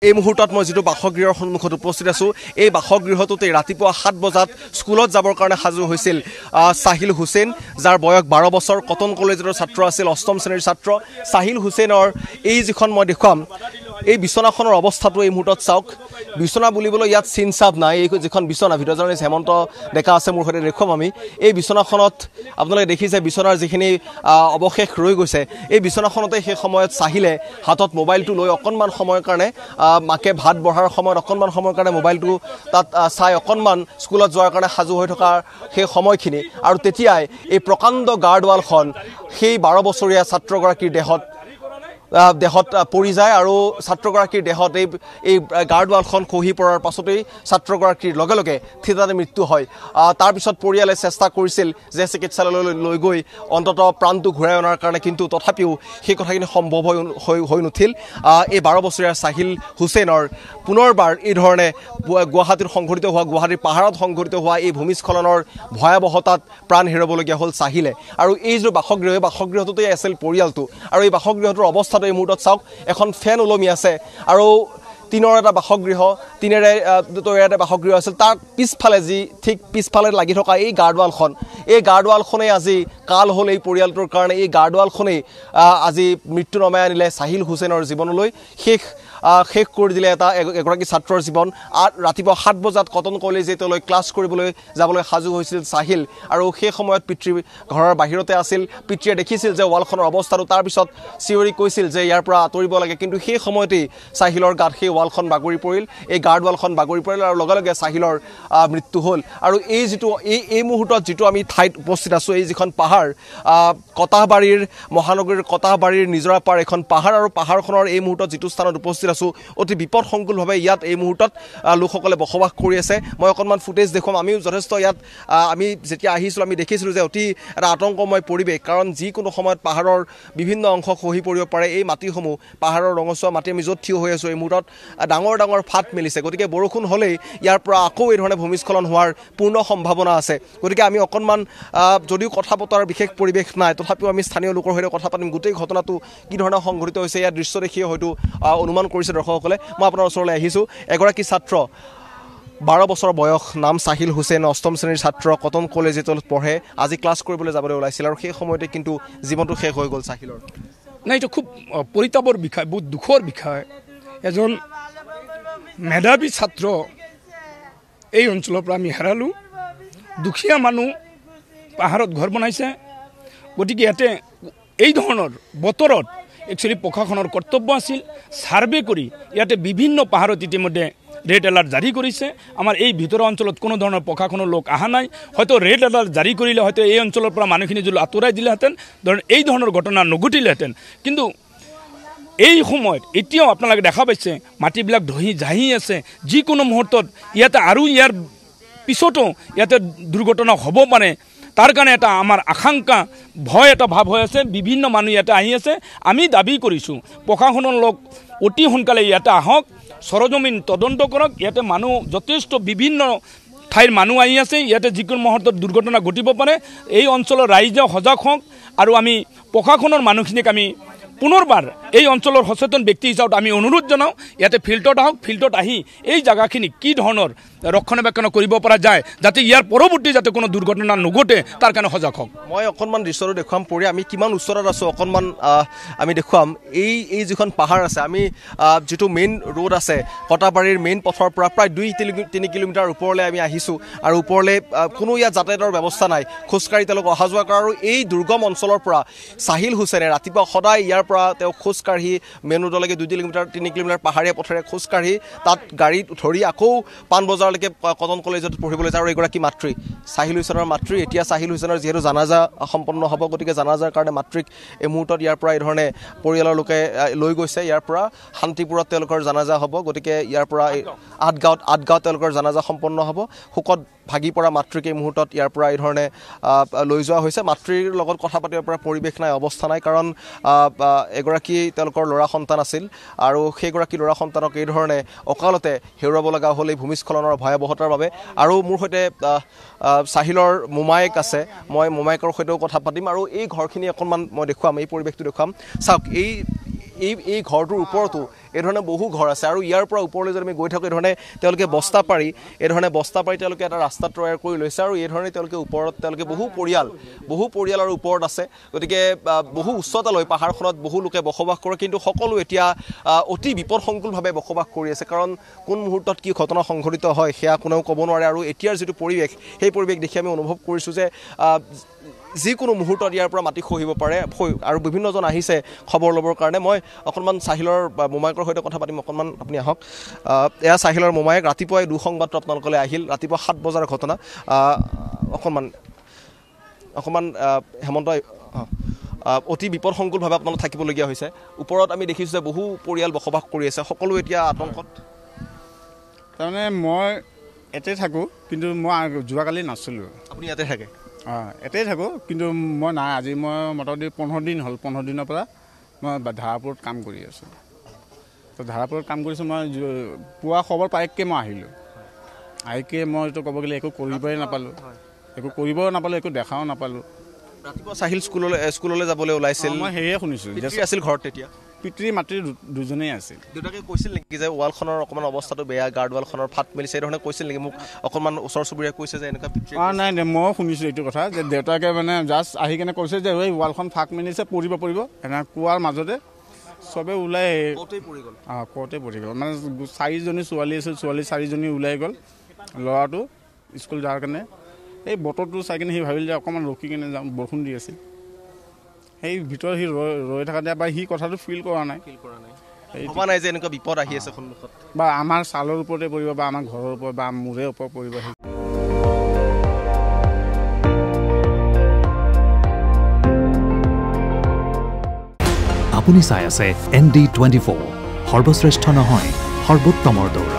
এই মুহূৰ্তত মই যেটো বাসগৃহৰ সন্মুখত উপস্থিত আছো এই বাসগৃহটোতে ৰাতিপুৱা 7 বজাত স্কুলত যাবৰ কাৰণে সাজু হৈছিল সাহিল হুছেইন যাৰ বয়স 12 বছৰ কটন কলেজৰ ছাত্ৰ আছিল অষ্টম শ্ৰেণীৰ ছাত্ৰ সাহিল হুছেইনৰ এই যিখন মই দেখুৱাম এই বিছনাখনৰ অৱস্থাটো এই মুহূৰ্তত চাওক বিছনা বুলিবলৈ ইয়াত চিনচাপ নাই এই যিখন বিছনা ভিডিঅ জাৰ্নেলিষ্ট হেমন্ত ডেকা আছে মোৰ সৈতে দেখুৱাম আমি এই বিছনাখনত আপোনালোকে দেখিছে বিছনাৰ যিখিনি অৱশেষ ৰৈ গৈছে এই বিছনাখনতে সেই সময়ত সাহিলে হাতত মোবাইলটো লৈ অকণমান সময়ৰ কাৰণে মাকে ভাত বঢ়াৰ সময়ত অকণমান সময়ৰ কাৰণে মোবাইলটো তাত চাই অকণমান স্কুলত যোৱাৰ কাৰণে সাজু হৈ থকা সেই সময়খিনি আৰু তেতিয়াই এই প্ৰকাণ্ড গাৰ্ডৱালখন সেই 12 বছৰীয়া ছাত্ৰগৰাকীৰ দেহত পৰি যায় আৰু ছাত্ৰগৰাকীৰ দেহত এই গাৰ্ডৱালখন খহি পৰাৰ পাছতেই ছাত্ৰগৰাকীৰ লগে লগে থিতাতে মৃত্যু হয় তাৰ পিছত পৰিয়ালে চেষ্টা কৰিছিল যে চিকিৎসালয়লৈ লৈ গৈ অন্ততঃ প্ৰাণটো ঘূৰাই অনাৰ কাৰণে কিন্তু তথাপিও সেই কথাখিনি সম্ভৱ হৈ নুঠিল এই 12 বছৰীয়া সাহিল হুছেইনৰ পুনৰবাৰ এই ধৰণে গুৱাহাটীৰ সংঘটিত হোৱা গুৱাহাটীৰ পাহাৰত সংঘটিত হোৱা এই ভূমিস্খলনৰ ভয়াৱহতাত প্ৰাণ হেৰুৱাবলগীয়া হ'ল সাহিলে আৰু এই যে বাসগৃহটোতে আছিল পৰিয়ালটো আৰু এই বাসগৃহটোৰ অৱস্থা এই মুহূৰ্তত চাওক এখন ফেন ওলমি আছে আৰু তিনৰ এটা বাসগৃহ তিনেৰে তৈয়াৰ বাসগৃহ আছিল তাৰ পিছফালে যি ঠিক পিছফালে লাগি থকা এই গাৰ্ডৱালখনে আজি কাল হ'ল এই পৰিয়ালটোৰ কাৰণে এই গাৰ্ডৱালখনে আজি মৃত্যু নমাই আনিলে সাহিল হুছেইনৰ জীৱনলৈ শেষ কৰি দিলে এগৰাকী ছাত্ৰৰ জীৱন ৰাতিপুৱা 7 বজাত কটন কলেজলৈ ক্লাছ কৰিবলৈ যাবলৈ সাজু হৈছিল সাহিল আৰু সেই সময়ত পিতৃ ঘৰৰ বাহিৰতে আছিল পিতৃয়ে দেখিছিল যে ৱালখনৰ অৱস্থাটো তাৰ পিছত চিঞৰি কৈছিল যে ইয়াৰ পৰা আঁতৰিব লাগে কিন্তু সেই সময়তেই সাহিলৰ গাত সেই ৱালখন বাগৰি পৰিল এই গাৰ্ডৱালখন বাগৰি পৰিল আৰু লগে লগে সাহিলৰ মৃত্যু হ'ল আৰু এই মুহূৰ্তত যেটো আমি ঠাইত উপস্থিত আছো এই যিখন পাহাৰ কটাহবাৰীৰ মহানগৰীৰ কটাহবাৰীৰ নিজৰা পাৰ এখন পাহাৰ আৰু পাহাৰখনৰ এই মুহূৰ্তত যেটো স্থানত উপস্থিত আছো অতি বিপদসংকুলভাৱে ইয়াত এই মুহূৰ্তত লোকসকলে বসবাস কৰি আছে মই অকণমান ফুটেজ দেখুৱাম আমিও যথেষ্ট ইয়াত আমি যেতিয়া আহিছিলোঁ আমি দেখিছিলোঁ যে অতি এটা আতংকময় পৰিৱেশ কাৰণ যিকোনো সময়ত পাহাৰৰ বিভিন্ন অংশ খহি পৰিব পাৰে এই মাটিসমূহ পাহাৰৰ ৰঙচুৱা মাটি আমি য'ত থিয় হৈ আছোঁ এই মুহূৰ্তত ডাঙৰ ফাট মেলিছে গতিকে বৰষুণ হ'লেই ইয়াৰ পৰা আকৌ এই ধৰণে ভূমিস্খলন হোৱাৰ পূৰ্ণ সম্ভাৱনা আছে গতিকে আমি অকণমান যদিও কথা পতাৰ বিশেষ পৰিৱেশ নাই তথাপিও আমি স্থানীয় লোকৰ সৈতে কথা পাতিম গোটেই ঘটনাটো কি ধৰণে সংঘটিত হৈছে ইয়াৰ দৃশ্য দেখিয়ে হয়তো অনুমান কৰিছে দৰ্শকসকলে মই আপোনাৰ ওচৰলৈ আহিছোঁ এগৰাকী ছাত্ৰ 12 বছৰ বয়স নাম সাহিল হুছেইন অষ্টম শ্ৰেণীৰ ছাত্ৰ কটন কলেজত পঢ়ে আজি ক্লাছ কৰিবলৈ যাবলৈ ওলাইছিল আৰু সেই সময়তে কিন্তু জীৱনটো শেষ হৈ গ'ল সাহিলৰ নাই এইটো খুব পৰিতাপৰ বিষয় বহুত দুখৰ বিষয় এজন মেধাৱী ছাত্ৰ এই অঞ্চলৰ পৰা আমি হেৰালোঁ দুখীয়া মানুহ পাহাৰত ঘৰ বনাইছে গতিকে ইয়াতে এই ধৰণৰ বতৰত একচুৱেলি প্ৰশাসনৰ কৰ্তব্য আছিল সাৰ্ভে কৰি ইয়াতে বিভিন্ন পাহাৰত ইতিমধ্যে ৰেড এলাৰ্ট জাৰি কৰিছে আমাৰ এই ভিতৰৰ অঞ্চলত কোনো ধৰণৰ প্ৰশাসনৰ লোক অহা নাই হয়তো ৰেড এলাৰ্ট জাৰি কৰিলে হয়তো এই অঞ্চলৰ পৰা মানুহখিনি যদি আঁতৰাই দিলেহেঁতেন এই ধৰণৰ ঘটনা নঘটিলেহেঁতেন কিন্তু এই সময়ত এতিয়াও আপোনালোকে দেখা পাইছে মাটিবিলাক জাহি আছে যিকোনো মুহূৰ্তত ইয়াতে আৰু ইয়াৰ পিছতো ইয়াতে দুৰ্ঘটনা হ'ব পাৰে তাৰ কাৰণে এটা আমাৰ আশংকা ভয় এটা ভাৱ হৈ আছে বিভিন্ন মানুহ ইয়াতে আহি আছে আমি দাবী কৰিছোঁ প্ৰশাসনৰ লোক অতি সোনকালে ইয়াতে আহক সৰজমিন তদন্ত কৰক ইয়াতে মানুহ যথেষ্ট বিভিন্ন ঠাইৰ মানুহ আহি আছে ইয়াতে যিকোনো মুহূৰ্তত দুৰ্ঘটনা ঘটিব পাৰে এই অঞ্চলৰ ৰাইজে সজাগ হওক আৰু আমি প্ৰশাসনৰ মানুহখিনিক আমি পুনৰবাৰ এই অঞ্চলৰ সচেতন ব্যক্তি হিচাপত আমি অনুৰোধ জনাওঁ ইয়াতে ফিল্ডত আহক ফিল্ডত আহি এই জায়গাখিনি কি ধৰণৰ ৰক্ষণাবেক্ষণ কৰিব পৰা যায় যাতে ইয়াৰ পৰৱৰ্তী যাতে কোনো দুৰ্ঘটনা নঘটে তাৰ কাৰণে সজাগ হওক মই অকণমান দৃশ্যটো দেখুৱাম পৰি আমি কিমান ওচৰত আছোঁ অকণমান আমি দেখুৱাম এই যিখন পাহাৰ আছে আমি যিটো মেইন ৰোড আছে কটাবাৰীৰ মেইন পথৰ পৰা প্ৰায় 2-3 কিলোমিটাৰ ওপৰলৈ আমি আহিছোঁ আৰু ওপৰলৈ কোনো ইয়াত যাতায়াতৰ ব্যৱস্থা নাই খোজকাঢ়ি তেওঁলোক অহা যোৱা কৰা আৰু এই দুৰ্গম অঞ্চলৰ পৰা সাহিল হুছেইনে ৰাতিপুৱা সদায় ইয়াৰ পৰা তেওঁ খোজকাঢ়ি মেইন ৰোডলৈকে 2-3 কিলোমিটাৰ পাহাৰীয়া পথেৰে খোজকাঢ়ি তাত গাড়ীত ধৰি আকৌ পাণবজাৰলৈকে কটন কলেজত পঢ়িবলৈ যায় আৰু এগৰাকী মাতৃ সাহিল হুছেইনৰ মাতৃ এতিয়া সাহিল হুছেইনৰ যিহেতু জানাজা সম্পন্ন হ'ব গতিকে জানাজাৰ কাৰণে মাতৃক এই মুহূৰ্তত ইয়াৰ পৰা এই ধৰণে পৰিয়ালৰ লোকে লৈ গৈছে ইয়াৰ পৰা শান্তিপুৰত তেওঁলোকৰ জানাজা হ'ব গতিকে ইয়াৰ পৰা আঠগাঁৱত তেওঁলোকৰ জানাজা সম্পন্ন হ'ব শোকত ভাগি পৰা মাতৃক এই মুহূৰ্তত ইয়াৰ পৰা এই ধৰণে লৈ যোৱা হৈছে মাতৃৰ লগত কথা পাতিব পৰা পৰিৱেশ নাই অৱস্থা নাই কাৰণ এগৰাকী তেওঁলোকৰ ল'ৰা সন্তান আছিল আৰু সেইগৰাকী ল'ৰা সন্তানক এই ধৰণে অকালতে হেৰুৱাব লগা হ'ল এই ভূমিস্খলনৰ ভয়াৱহতাৰ বাবে আৰু মোৰ সৈতে সাহিলৰ মোমায়েক আছে মই মোমায়েকৰ সৈতেও কথা পাতিম আৰু এই ঘৰখিনি অকণমান মই দেখুৱাম এই পৰিৱেশটো দেখুৱাম চাওক এই ঘৰটোৰ ওপৰতো এই ধৰণে বহু ঘৰ আছে আৰু ইয়াৰ পৰা ওপৰলৈ যদি আমি গৈ থাকোঁ এই ধৰণে তেওঁলোকে বস্তা পাৰি তেওঁলোকে এটা ৰাস্তা তৈয়াৰ কৰি লৈছে আৰু এই ধৰণে তেওঁলোকে ওপৰত বহু পৰিয়াল আৰু ওপৰত আছে গতিকে বহু উচ্চতালৈ পাহাৰখনত বহু লোকে বসবাস কৰে কিন্তু সকলো এতিয়া অতি বিপদসংকুলভাৱে বসবাস কৰি আছে কাৰণ কোন মুহূৰ্তত কি ঘটনা সংঘটিত হয় সেয়া কোনেও ক'ব নোৱাৰে আৰু এতিয়াৰ যিটো পৰিৱেশ সেই পৰিৱেশ দেখি আমি অনুভৱ কৰিছোঁ যে যিকোনো মুহূৰ্তত ইয়াৰ পৰা মাটি খহিব পাৰে আৰু বিভিন্নজন আহিছে খবৰ ল'বৰ কাৰণে মই অকণমান চাহিলৰ মোমায়েকৰ সৈতে কথা পাতিম অকণমান আপুনি আহক এয়া চাহিলৰ মোমায়েক ৰাতিপুৱাই দুঃসংবাদটো আপোনালোকলৈ আহিল ৰাতিপুৱা 7 বজাৰ ঘটনা অকণমান হেমন্ত অতি বিপদসংকুলভাৱে আপোনালোক থাকিবলগীয়া হৈছে ওপৰত আমি দেখিছোঁ যে বহু পৰিয়াল বসবাস কৰি আছে সকলো এতিয়া আতংকত তাৰমানে মই এতে থাকোঁ কিন্তু মই যোৱাকালি নাছিলোঁ আপুনি ইয়াতে থাকে এতেই থাকোঁ কিন্তু মই নাই আজি মই মোটামুটি 15 দিন হ'ল 15 দিনৰ পৰা মই ধাৰাপুৰত কাম কৰি আছোঁ তো ধাৰাপুৰত কাম কৰিছোঁ মই পুৱা খবৰ পাইকৈ মই আহিলোঁ আহিকে মইতো ক'ব গ'লে একো কৰিবই নাপালোঁ একো দেখাও নাপালোঁ ৰাতিপুৱা চাহিল স্কুললৈ যাবলৈ ওলাইছিল মই সেয়ে শুনিছোঁ যে আছিল ঘৰত তেতিয়া পিতৃ মাতৃ দুজনেই আছিল দেউতাকে কৈছিল নেকি যে ৱালখনৰ অকণমান অৱস্থাটো বেয়া গাৰ্ড ৱালখনৰ ফাট মেলিছে এই ধৰণে কৈছিল নেকি মোক অকণমান ওচৰ চুবুৰীয়াই কৈছে যে এনেকুৱা পিতৃ নাই মই শুনিছোঁ এইটো কথা যে দেউতাকে মানে জাষ্ট আহি কেনে কৈছে যে এই ৱালখন ফাট মেলিছে পৰিব এনে কোৱাৰ মাজতে চবেই ওলাই কওঁতে পৰি গ'ল মানে 4জনী ছোৱালী আছিল ছোৱালী 4জনী ওলাই গ'ল ল'ৰাটো স্কুল যোৱাৰ কাৰণে এই বতৰটো চাই কিনে সি ভাবিলে যে অকণমান ৰখি কিনে যাওঁ বৰষুণ দি আছিল সেই ভিতৰত সি ৰৈ থাকাতে বা সি কথাটো ফিল কৰা নাই ভবা নাই যে এনেকুৱা বিপদ আহি আছে সন্মুখত বা আমাৰ ছালৰ ওপৰতে পৰিব বা আমাৰ ঘৰৰ ওপৰত বা মূৰে ওপৰত পৰিব আপুনি চাই আছে ND24 সৰ্বশ্ৰেষ্ঠ নহয় সৰ্বোত্তমৰ দৌৰ